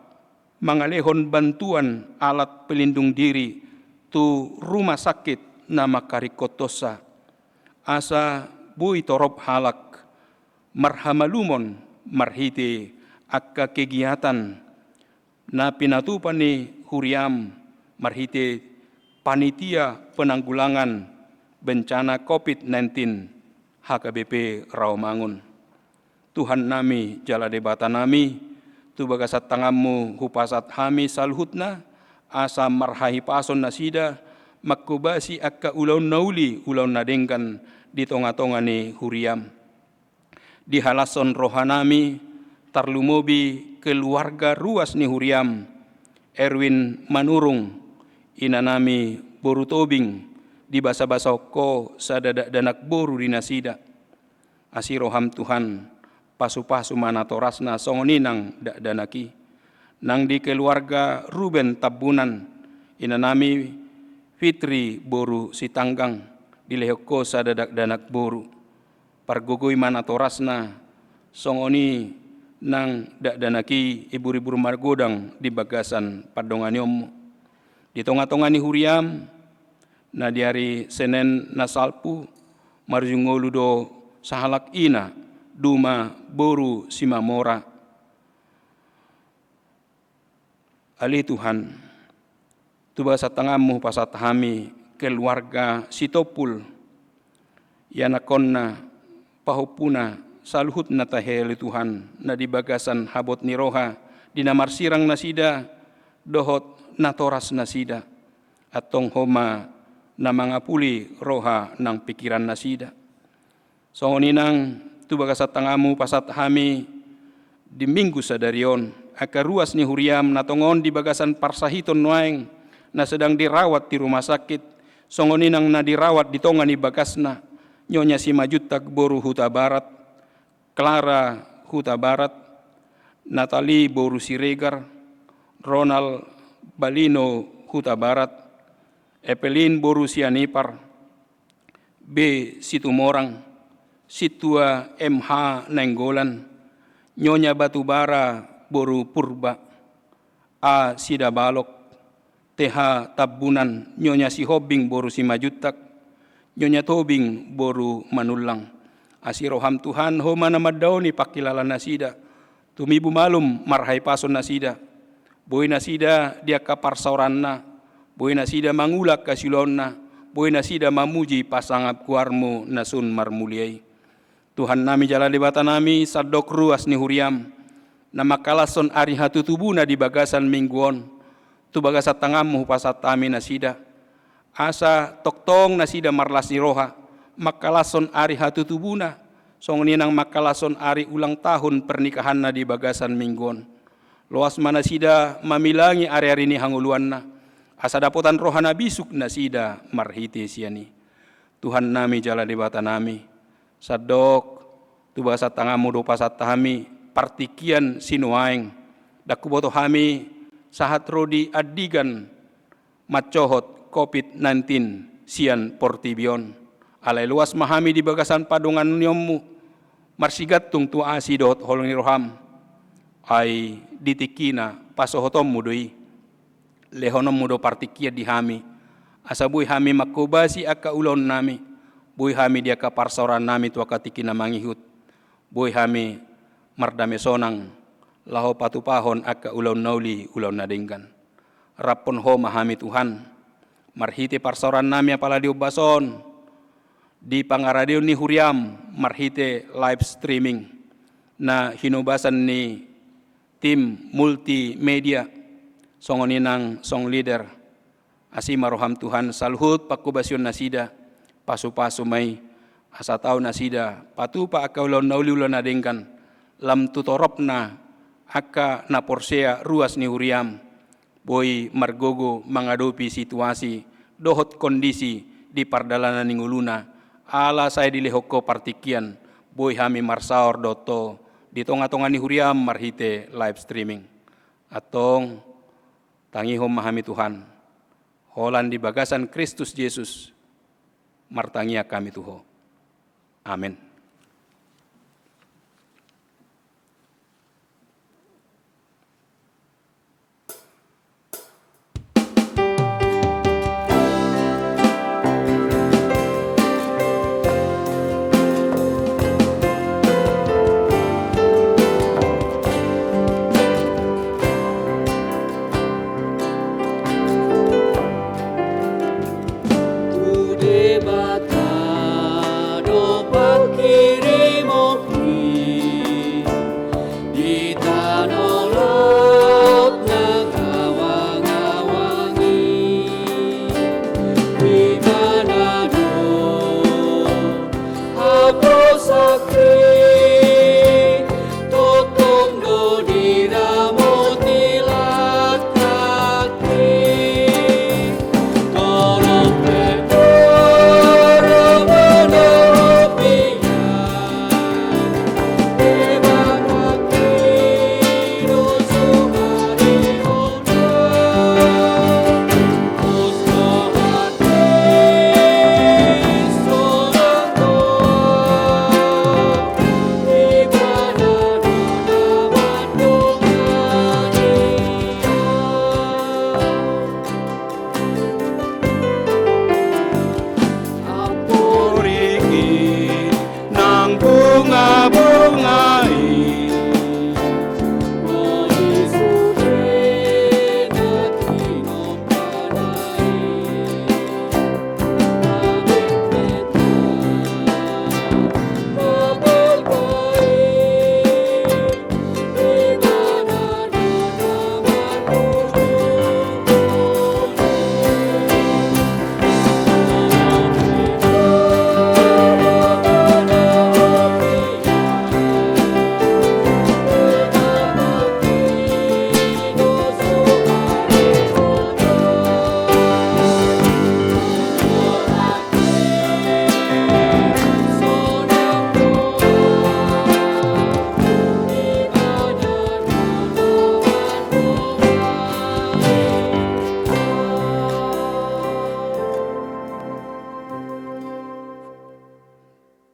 mangalehon bantuan alat pelindung diri tu rumah sakit na makarikotosa, asa bui torop halak, marhamalumon marhite akka kegiatan na pinatupa ni huriam, marhite panitia penanggulangan bencana COVID-19 HKBP Rawamangun. Tuhan nami, jala debata nami, tu bagasat tanganmu hupasat hami salhutna, asa marhahi pason nasida makubasi akka ulaun nauli ulaun nadengkan di tonga-tonga ni huriam. Di halason rohanami tarlumobi keluarga ruas ni huriam, Erwin Manurung, inanami boru tobing di basa-basa ko sa danak boru di nasida. Asiroham Tuhan pasu-pasu manatorasna songoninang danaki. Nang di keluarga Ruben Tabunan, inanami Fitri boru sitanggang di lehoko sa danak boru. Pargugoy manatorasna songoni nang danaki ibu-ibu margodang di bagasan padonganyom. Di tonga-tonga ni huriam na di hari Senen nasalpu marjungolu do sahalak ina duma boru simamora. Ali Tuhan, tuba sa tangamu pasatahami keluarga sitopul yanakon na pahupuna saluhut na taheli Tuhan na di bagasan habot ni roha dinamarsirang nasida dohot natoras nasida atong homa na mga puli roha ng pikiran nasida. So ninang tubaga sa tangamu pasatahami di minggu sa darion akaruas ni huriam natongon di bagasan parsahiton nuaing na sedang dirawat di rumah sakit. Songoninang na dirawat di tonga ni bagasna Nyonya si Majutak boru Huta Barat, Clara Huta Barat, Natalie boru Siregar, Ronald Balino Huta Barat, Evelyn boru Sianipar, B. Situmorang, Situa MH Nenggolan, Nyonya Batubara boru Purba, A. Sidabalok, TH Tabunan, Nyonya si Hobing boru si Majutak, Nyonya Tobing boru Manulang. Asiroham Tuhan homa namadaw ni pakilala nasida. Tumibu malum marhay pason nasida. Boy nasida dia kaparsauran na. Boy nasida mangulak kasilon na. Boy nasida mamuji pasangap kuarmu nasun marmuliay. Tuhan nami jala debata nami sadok ruas ni huriam. Na makalason ari hatutubuna di bagasan mingguon. Tu bagasat tangamu pasat tami nasida. Asa toktong nasida marlas ni roha, makalason ari hatutubuna, song ninang makalason ari ulang tahun pernikahan na di bagasan minggon. Loas manasida mamilangi ari-ari ni hanguluan na, asa dapotan roha na bisuk nasida marhiti siani. Tuhan nami jala debata nami, sadok tuba sa tangamu do pasat tahami, partikian sinuaing, dakuboto hami sahat rodi adigan macohot COVID-19 sian portibion. Alay luas mahami di bagasan padungan nyommu. Marsigat tung tua asidot holong roham. Ay ditikina pasohotom mudoi. Lehonom mudo partikia di hami. Asabuy hami makubasi aka ulon nami. Buy hami dia kaparsoran nami tua katikina mangihut. Buy hami mardame sonang. Laho patupahon aka ulon nauli ulon nadinggan. Rapon ho mahami Tuhan. Marhite parsoran nami apala diubason di pangaradio ni huriam marhite live streaming na hinubasan ni tim multimedia songoninang song leader asima roham Tuhan salhut pakubasyon nasida pasu-pasu may asa tao nasida patupa akaulon nauliulon nadengkan lam tutorop na aka na porsea ruas ni huriam. Boy margogo menghadapi situasi dohot kondisi di pardalanan ninguluna ala saya dilehoko partikian boy hami marsaor doto di tonga-tonga ni huriam marhite live streaming atong tangihom mahami Tuhan holan di bagasan Kristus Yesus martangia kami tuho amin. Bata do paki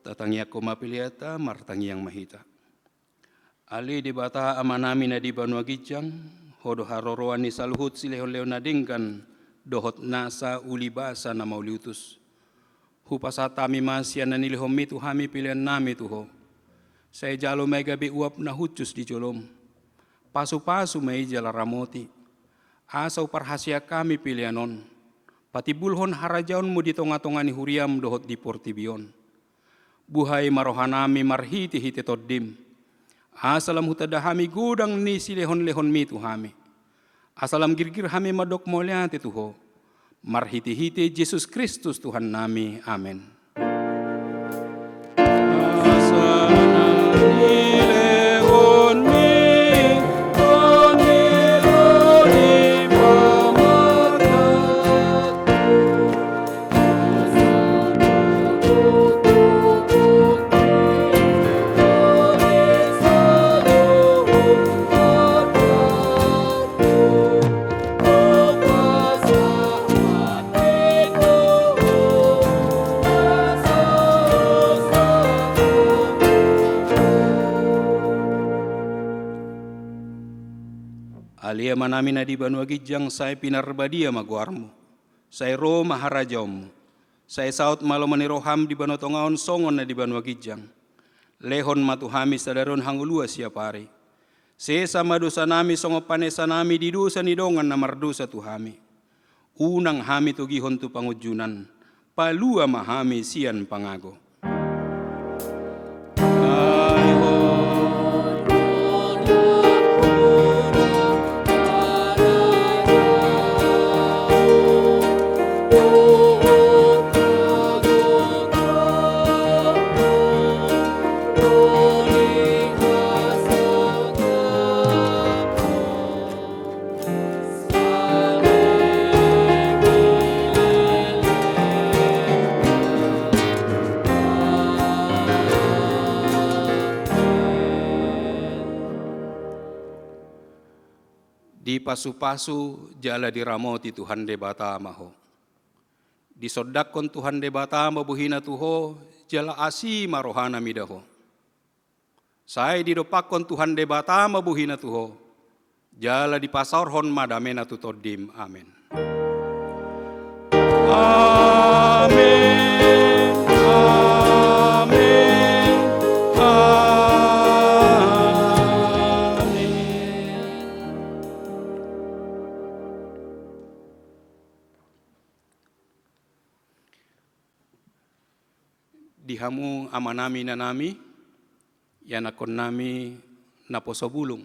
tatangi ako mapiliata, martangi yang mahita. Ali di bata amanami na di Banua Gijang, hodo haroroan ni saluhut silehon-lehon nadingkan, dohot nasa ulibasa na mauliutus. Hupasa tami masyan na nilihom itu hami pilihan nami tuho. Saya jalo may gabi uap na hutus di jolom. Pasu-pasu may jala ramoti. Asaw parhasya kami pilihanon. Pati bulhon harajaon mo di tonga-tonga ni huriam dohot di portibion. Buhay marohanami marhiti-hiti toddim. Asalam hutadahami gudang ni silehon-lehon mi tuhami. Asalam girgir hami madok moliati tuho. Marhiti-hiti Yesus Kristus Tuhan nami. Amen. Alia manami na di Banua Gijang saya pinarbadia maguarmu. Saya ro maharajamu. Saya saut malo maniroham di Banua Tongaon songon na di Banua Gijang. Lehon matuhami sadaron hangulua siapari. Sesa madosa nami songo panesa nami di dosa nidongan na mardosa tuhami. Unang hami tu gihon tu pangujunan. Palua mahami sian pangago. Di pasu-pasu jala diramoti Tuhan debata maho. Di sodakon Tuhan debata mabuhina tuho jala asi marohana midaho. Saya didopakon Tuhan debata mabuhina tuho jala di pasarhon madamena tutodim. Amin. Amin. Dihamu amanami na nami, yanakon nami naposobulong,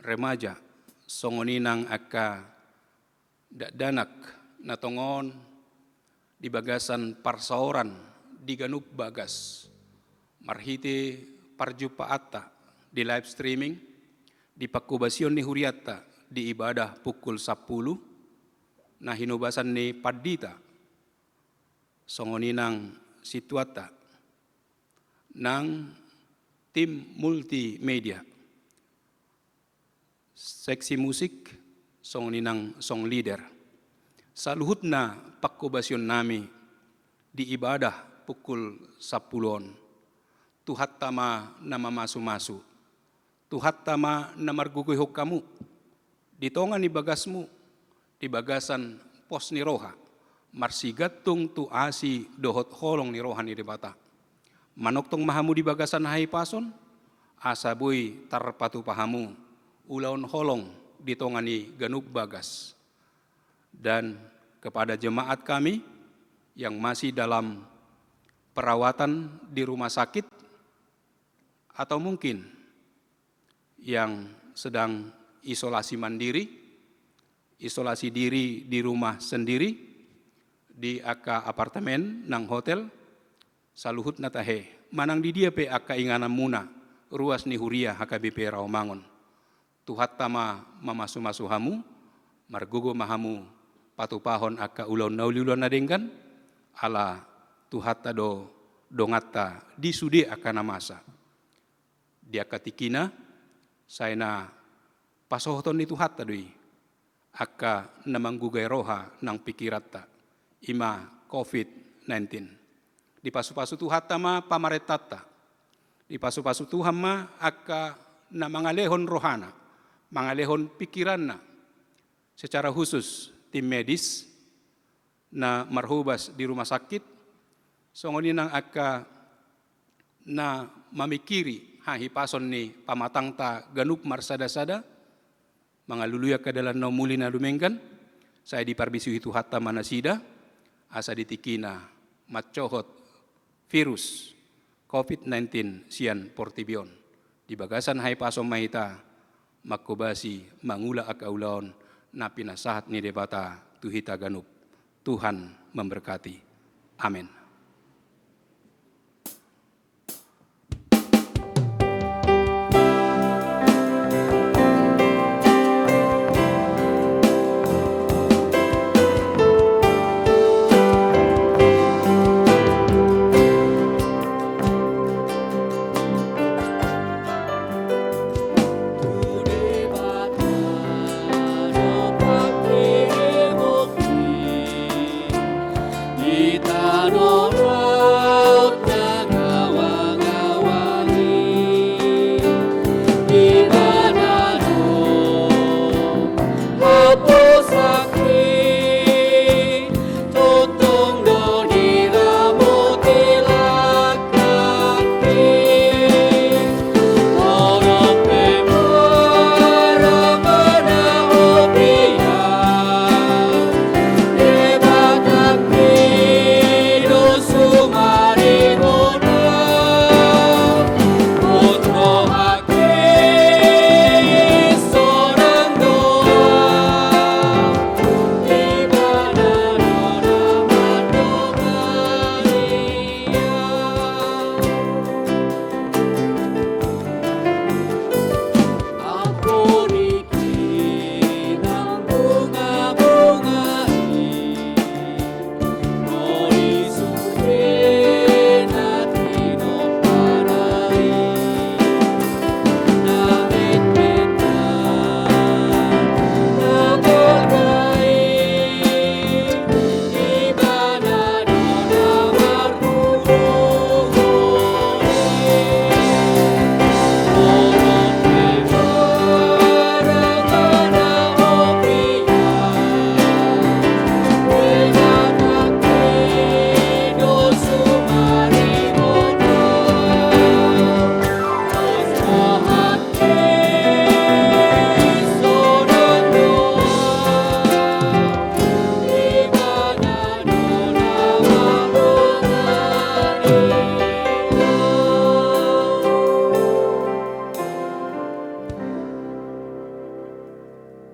remaja, songoninang aka danak natongon di bagasan parsaoran di Ganup Bagas, marhiti parjupaata di live streaming, di pakubasyon ni Huriata di ibadah pukul 10, na hinubasan ni Padita, songoninang situata ng tim multimedia. Seksi musik, song ninang song leader. Sa luhut na pakubasyon nami di ibadah pukul 10, tuhat tama na mamasu-masu, tuhat tama na marguguyhok kamu, ditongan ni bagasmu, di bagasan pos ni roha, marsigatong tu asi dohot holong ni rohan ni debata. Manoktong mahamu di bagasan hai pason, asaboy tarpatu pahamu, ulaon holong ditongan ni Ganup Bagas. Dan kepada jemaat kami yang masih dalam perawatan di rumah sakit, atau mungkin yang sedang isolasi mandiri, isolasi diri di rumah sendiri, di aka apartemen nang hotel, saluhut na tahe, manang di dia pe aka ingana muna, ruas ni huria HKBP Rawamangun. Tuhat tama mamasu-masu hamu, margugo mahamu, patupahon aka ulaw nauliulan na denggan, ala tuhat tado dongata di sudi aka namasa. Di aka tikina, saya na pasohoton ni tuhat tadoi, aka namanggugay roha ng pikirata, ima COVID-19. di pasu-pasu Tuhatta ma pamaretata, di pasu-pasu Tuhan ma akka na mangalehon rohana, mangalehon pikiranna, secara khusus tim medis na marhubas di rumah sakit, songoni nang akka na mamikiri hahi pason ni pamatangta ganuk marsada-sada, mangaluluya kadalan na muli na lumenggan, saya diparbisihi Tuhatta manasida, asa ditikina matcohot virus COVID-19 sian portibion. Di bagasan hai pason mahita, makobasi mangula akaulaon na pinasahat ni debata tuhita ganup. Tuhan memberkati. Amin.